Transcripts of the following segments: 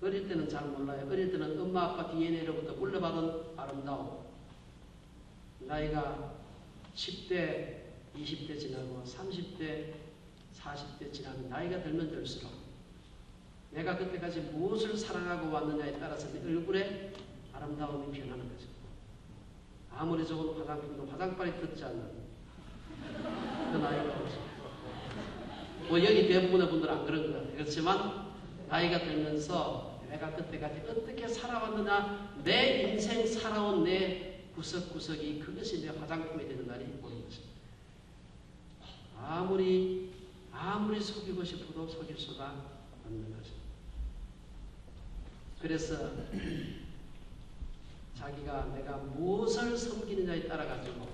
어릴 때는 잘 몰라요. 어릴 때는 엄마 아빠 DNA로부터 물려받은 아름다움. 나이가 10대, 20대 지나고 30대, 40대 지나면 나이가 들면 들수록 내가 그때까지 무엇을 사랑하고 왔느냐에 따라서 내 얼굴에 아름다움이 변하는 거죠. 아무리 좋은 화장품도 화장빨이 듣지 않는 그 나이가 오죠. 뭐 여기 대부분의 분들은 안 그런 것 같아요. 그렇지만 나이가 들면서 내가 그때까지 어떻게 살아왔느냐, 내 인생 살아온 내 구석구석이 그것이 내 화장품이 되는 날이 오는 것입니다. 아무리 속이고 싶어도 속일 수가 없는 것입니다. 그래서 자기가 내가 무엇을 섬기느냐에 따라 가지고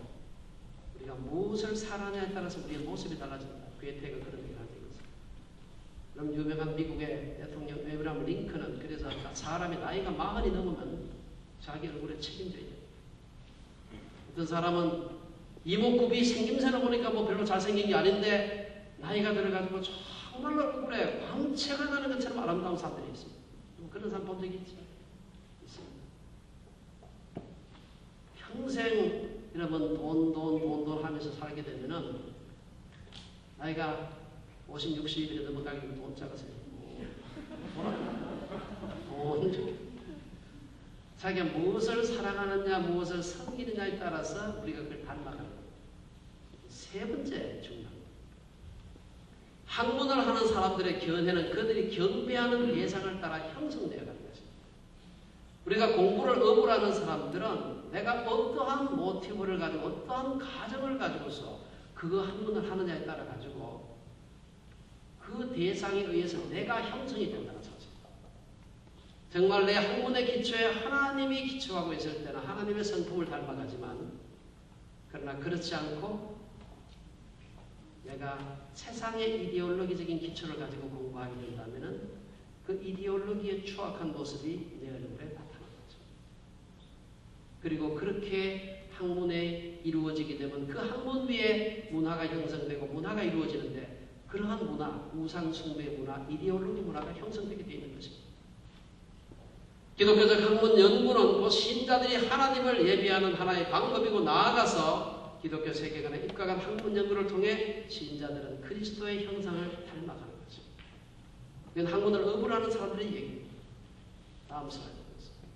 우리가 무엇을 사랑하냐에 따라서 우리의 모습이 달라진다. 괴테가 그런 얘기를 하는 거죠. 그럼 유명한 미국의 대통령 에브라함 링컨은 그래서 사람이 나이가 40이 넘으면 자기 얼굴에 책임져야 돼요. 어떤 사람은 이목구비 생김새를 보니까 뭐 별로 잘생긴 게 아닌데 나이가 들어가지고 정말 얼굴에 광채가 나는 것처럼 아름다운 사람들이 있습니다. 그런 사람 본 적이 있죠? 있습니다. 평생 여러분 돈 하면서 살게 되면은 나이가 50, 60이 넘어가게 되면 돈 작아서요. 돈. 자기가 무엇을 사랑하느냐, 무엇을 섬기느냐에 따라서 우리가 그걸 닮아가는 거예요. 세 번째 중요한 거예요. 학문을 하는 사람들의 견해는 그들이 경배하는 대상을 따라 형성되어 가는 것입니다. 우리가 공부를 업으로 하는 사람들은 내가 어떠한 모티브를 가지고 어떠한 가정을 가지고서 그 학문을 하느냐에 따라 가지고 그 대상에 의해서 내가 형성이 된다는 사실. 정말 내 학문의 기초에 하나님이 기초하고 있을 때는 하나님의 성품을 닮아가지만 그러나 그렇지 않고 내가 세상의 이데올로기적인 기초를 가지고 공부하게 된다면 그 이데올로기의 추악한 모습이 내 얼굴에 나타나는 거죠. 그리고 그렇게 학문에 이루어지게 되면 그 학문 위에 문화가 형성되고 문화가 이루어지는데 그러한 문화, 우상 숭배 문화, 이데올로기 문화가 형성되게 되어 있는 것입니다. 기독교적 학문 연구는 곧 신자들이 하나님을 예비하는 하나의 방법이고 나아가서 기독교 세계관에 입각한 학문 연구를 통해 신자들은 그리스도의 형상을 닮아가는 거죠. 이건 학문을 업으로 하는 사람들의 얘기입니다. 다음 슬라이드 보겠습니다.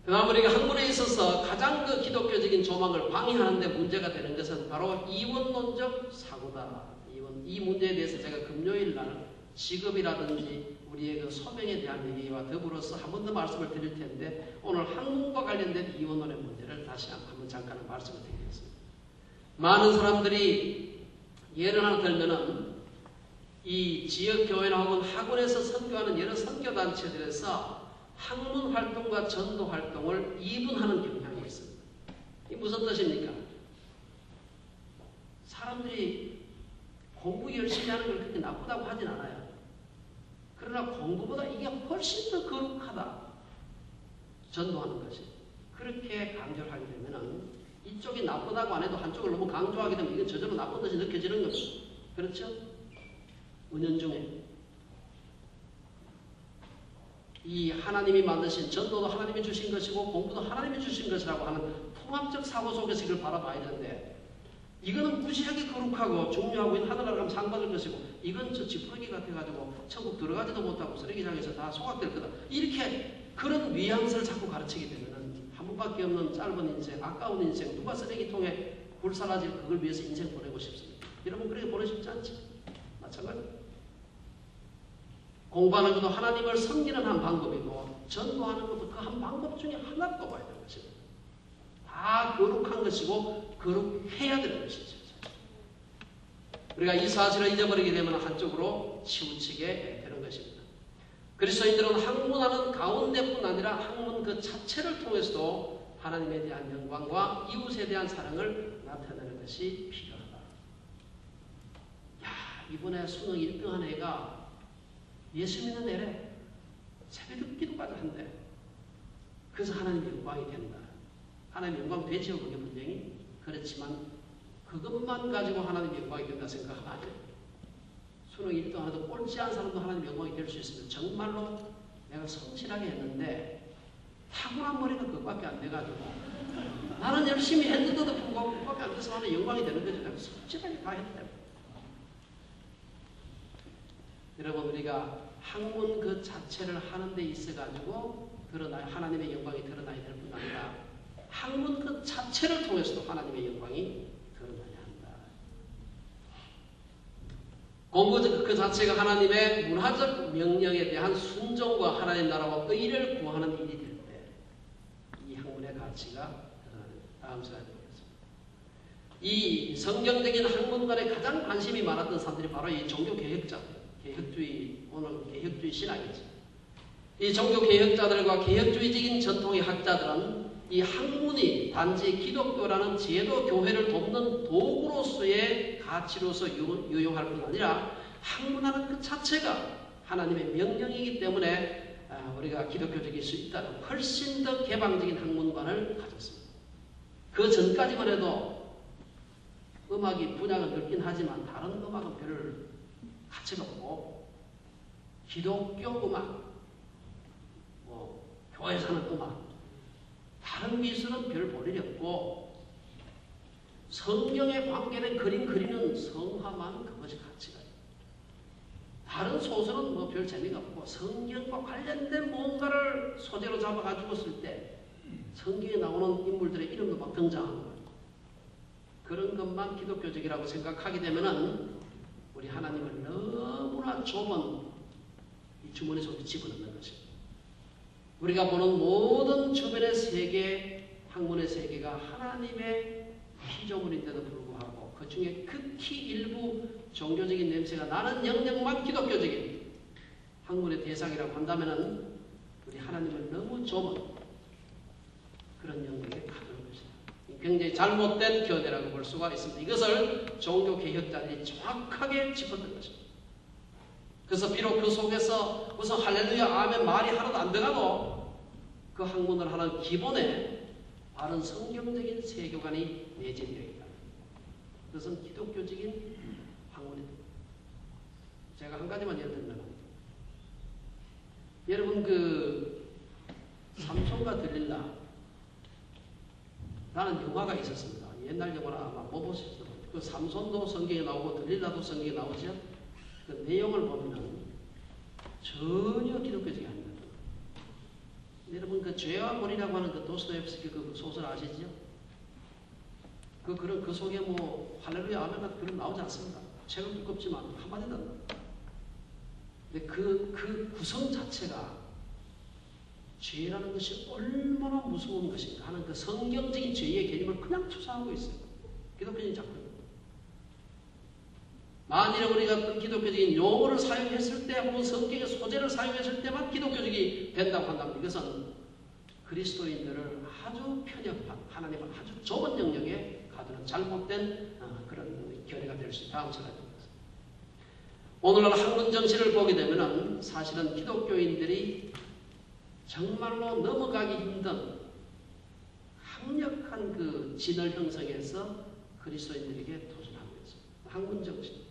그 다음 우리가 학문에 있어서 가장 그 기독교적인 조망을 방해하는 데 문제가 되는 것은 바로 이원론적 사고다. 이 문제에 대해서 제가 금요일 날 직업이라든지 우리의 그 소명에 대한 얘기와 더불어서 한 번 더 말씀을 드릴 텐데 오늘 학문과 관련된 이원론의 문제를 다시 한번 잠깐 말씀을 드리겠습니다. 많은 사람들이 예를 하나 들면은 이 지역교회나 혹은 학원에서 선교하는 여러 선교단체들에서 학문 활동과 전도 활동을 이분하는 경향이 있습니다. 이게 무슨 뜻입니까? 사람들이 공부 열심히 하는 걸 그렇게 나쁘다고 하진 않아요. 그러나 공부보다 이게 훨씬 더 거룩하다. 전도하는 것이. 그렇게 강조를 하게 되면은 이쪽이 나쁘다고 안 해도 한쪽을 너무 강조하게 되면 이건 저절로 나쁜 듯이 느껴지는 겁니다. 그렇죠? 은연중에. 이 하나님이 만드신 전도도 하나님이 주신 것이고 공부도 하나님이 주신 것이라고 하는 통합적 사고 속에서 이걸 바라봐야 되는데 이거는 무시하게 거룩하고 중요하고 하늘나라 가면 상 받을 것이고 이건 저 지푸러기 같아가지고 천국 들어가지도 못하고 쓰레기장에서 다 소각될 거다. 이렇게 그런 뉘앙스를 자꾸 가르치게 되면 한 번밖에 없는 짧은 인생, 아까운 인생, 누가 쓰레기통에 불사라질 그걸 위해서 인생 보내고 싶습니다. 여러분 그렇게 보내고 싶지 않지? 마찬가지입니다. 공부하는 것도 하나님을 섬기는 한 방법이고 전도하는 것도 그 한 방법 중에 하나를 꼽아야 되는 것입니다. 다 거룩한 것이고 거룩해야 되는 것이죠. 우리가 이 사실을 잊어버리게 되면 한쪽으로 치우치게 되는 것입니다. 그리스도인들은 학문하는 가운데뿐 아니라 학문 그 자체를 통해서도 하나님에 대한 영광과 이웃에 대한 사랑을 나타내는 것이 필요하다. 야, 이번에 수능 1등한 애가 예수 믿는 애래. 새벽 기도까지 한대. 그래서 하나님의 영광이 된다. 하나님의 영광 되죠. 그게 분명히. 그렇지만 그것만 가지고 하나님의 영광이 된다 생각하면 안 돼요. 수능 1등 하나도 꼴찌한 사람도 하나님 영광이 될 수 있으면 정말로 내가 성실하게 했는데 타고난 머리가 그것밖에 안 돼가지고 나는 열심히 했는데도 불구하고 그것밖에 안 돼서 나는 영광이 되는 거죠. 내가 성실하게 다 했다. 여러분 우리가 학문 그 자체를 하는 데 있어가지고 하나님의 영광이 드러나야 될 뿐 아니라 학문 그 자체를 통해서도 하나님의 영광이 드러나야 한다. 공부 그 자체가 하나님의 문화적 명령에 대한 순종과 하나님 나라와 의를 구하는 일이 될 때 이 학문의 가치가 드러나는 다음 시간에 보겠습니다. 이 성경적인 학문관에 가장 관심이 많았던 사람들이 바로 이 종교개혁자들, 오늘 개혁주의 신학이죠. 이 종교개혁자들과 개혁주의적인 전통의 학자들은 이 학문이 단지 기독교라는 제도 교회를 돕는 도구로서의 가치로서 유용할 뿐 아니라 학문하는 그 자체가 하나님의 명령이기 때문에 우리가 기독교적일 수 있다는 훨씬 더 개방적인 학문관을 가졌습니다. 그 전까지만 해도 음악이 분야가 넓긴 하지만 다른 음악은 별 가치가 없고 기독교 음악, 교회에서 하는 음악, 다른 미술은 별 볼 일이 없고 성경에 관계된 그림 그리는 성화만 그것이 가치가 있고 다른 소설은 뭐 별 재미가 없고 성경과 관련된 뭔가를 소재로 잡아가지고 쓸 때 성경에 나오는 인물들의 이름도 막 등장하는 거예요. 그런 것만 기독교적이라고 생각하게 되면은 우리 하나님을 너무나 좁은 이 주머니 속에 집어넣는 것입니다. 우리가 보는 모든 주변의 세계, 학문의 세계가 하나님의 피조물인데도 불구하고 그 중에 극히 일부 종교적인 냄새가 나는 영역만 기독교적인 학문의 대상이라고 한다면 우리 하나님을 너무 좁은 그런 영역에 가두는 것입니다. 굉장히 잘못된 견해라고 볼 수가 있습니다. 이것을 종교개혁자들이 정확하게 짚었던 것입니다. 그래서 비록 그 속에서 무슨 할렐루야 아멘 말이 하나도 안 들어가도 그 학문을 하는 기본에 바른 성경적인 세계관이 내재되어 있다. 그것은 기독교적인 학문입니다. 제가 한 가지만 예를 들면 여러분 그 삼손과 들릴라 라는 영화가 있었습니다. 옛날 영화나 아마 못 보셨을 거예요. 그 삼손도 성경에 나오고 들릴라도 성경에 나오죠. 그 내용을 보면 전혀 기독교적이 아닙니다. 여러분 그 죄와 몰이라고 하는 그 도스토옙스키 그 소설 아시죠? 그 속에 뭐 할렐루야 아멘 같은 그런 나오지 않습니다. 책은 두껍지만 한마디도 안 나옵니다. 근데 그 구성 자체가 죄라는 것이 얼마나 무서운 것인가 하는 그 성경적인 죄의 개념을 그냥 투사하고 있어요. 기독교적인 작품. 만일에 우리가 어떤 기독교적인 용어를 사용했을 때 혹은 성경의 소재를 사용했을 때만 기독교적이 된다고 한다면 이것은 그리스도인들을 아주 편협한 하나님을 아주 좁은 영역에 가두는 잘못된 그런 견해가 될 수 있다. 다음 시간에 보겠습니다. 오늘날 학문 정신을 보게 되면 사실은 기독교인들이 정말로 넘어가기 힘든 강력한 그 진을 형성해서 그리스도인들에게 도전하고 있습니다. 학문 정신.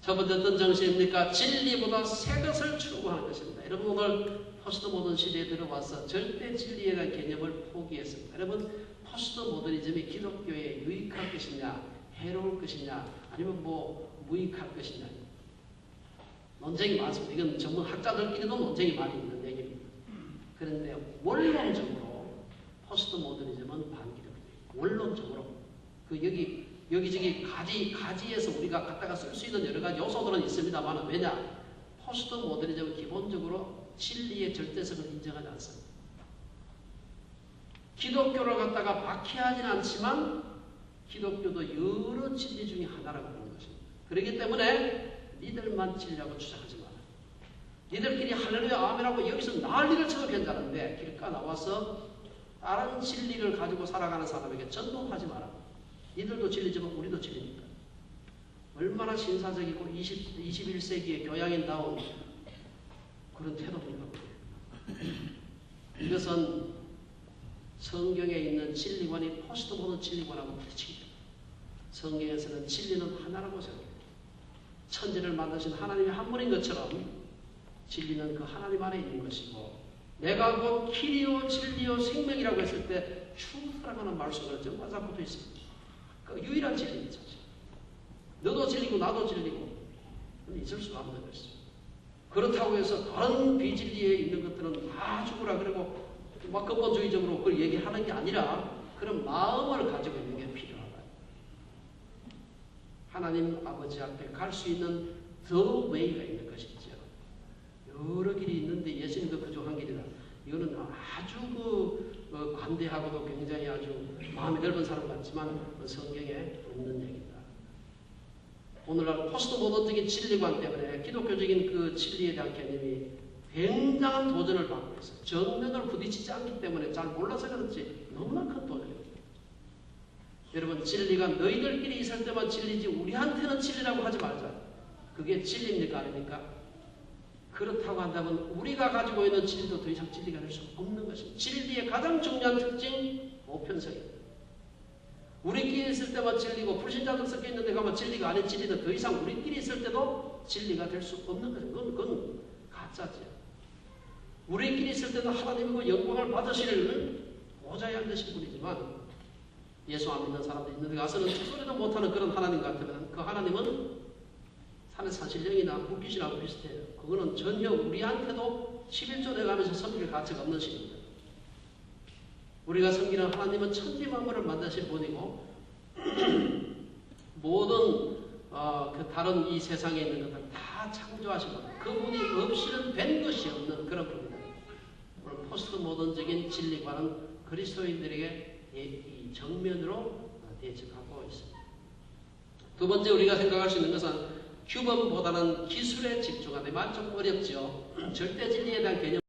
첫 번째 어떤 정신입니까? 진리보다 새 것을 추구하는 것입니다. 여러분 오늘 포스트 모던 시대에 들어와서 절대 진리에 대한 개념을 포기했습니다. 여러분 포스트 모더니즘이 기독교에 유익할 것이냐 해로울 것이냐 아니면 뭐 무익할 것이냐 논쟁이 많습니다. 이건 전문 학자들끼리도 논쟁이 많이 있는 얘기입니다. 그런데 원론적으로 포스트 모더니즘은 반기독교예요. 원론적으로 그 여기저기 가지에서 우리가 갖다가 쓸 수 있는 여러 가지 요소들은 있습니다만 왜냐? 포스트 모더니즘은 기본적으로 진리의 절대성을 인정하지 않습니다. 기독교를 갖다가 박해하지는 않지만 기독교도 여러 진리 중에 하나라고 하는 것입니다. 그렇기 때문에 니들만 진리라고 주장하지 마라. 니들끼리 할렐루야 아멘하고 여기서 난리를 쳐도 괜찮은데 길가 나와서 다른 진리를 가지고 살아가는 사람에게 전도하지 마라. 니들도 진리지만 우리도 진리니까. 얼마나 신사적이고 21세기의 교양인다운 그런 태도입니다. 이것은 성경에 있는 진리관이 포스트 모던 진리관하고 부딪힙니다. 성경에서는 진리는 하나라고 생각합니다. 천지를 만드신 하나님이 한 분인 것처럼 진리는 그 하나님 안에 있는 것이고, 내가 곧 길이요 진리요 생명이라고 했을 때 충분하는 말씀을 정말 잡고 있습니다. 그 유일한 진리입니다. 너도 진리고 나도 진리고 있을 수가 없는 것이죠. 그렇다고 해서 다른 비진리에 있는 것들은 다 죽으라 그러고 막 근본주의적으로 그걸 얘기하는 게 아니라 그런 마음을 가지고 있는 게 필요하다. 하나님 아버지 앞에 갈 수 있는 더 웨이가 있는 것이죠. 여러 길이 있는데 예수님도 그중 한 길이다. 이거는 아주 관대하고도 굉장히 아주 마음이 넓은 사람 같지만 성경에 없는 얘기다. 오늘날 포스트 모던적인 진리관 때문에 기독교적인 그 진리에 대한 개념이 굉장한 도전을 받고 있어요. 정면을 부딪히지 않기 때문에 잘 몰라서 그렇지 너무나 큰 도전입니다. 여러분, 진리가 너희들끼리 있을 때만 진리지 우리한테는 진리라고 하지 말자. 그게 진리입니까? 아닙니까? 그렇다고 한다면 우리가 가지고 있는 진리도 더 이상 진리가 될 수 없는 것입니다. 진리의 가장 중요한 특징, 보편성입니다. 우리끼리 있을 때만 진리고 불신자들 섞여 있는 데 가면 진리가 아닌 진리는 더 이상 우리끼리 있을 때도 진리가 될 수 없는 것입니다. 그건 가짜죠. 우리끼리 있을 때도 하나님과 영광을 받으실 보좌에 앉으신 분이지만 예수 안 믿는 사람들 있는 데 가서는 소리도 못하는 그런 하나님 같으면 그 하나님은 산의 산신령이나 물귀신하고 비슷해요. 그거는 전혀 우리한테도 11조 내가면서 섬길 가치가 없는 신입니다. 우리가 섬기는 하나님은 천지 만물을 만드신 분이고 모든 그 다른 이 세상에 있는 것들 다 창조하신 분. 그분이 없이는 된 것이 없는 그런 분입니다. 오늘 포스트 모던적인 진리관은 그리스도인들에게 이 정면으로 대적하고 있습니다. 두 번째 우리가 생각할 수 있는 것은 규범보다는 기술에 집중하되 만 좀 어렵죠. 절대 진리에 대한 개념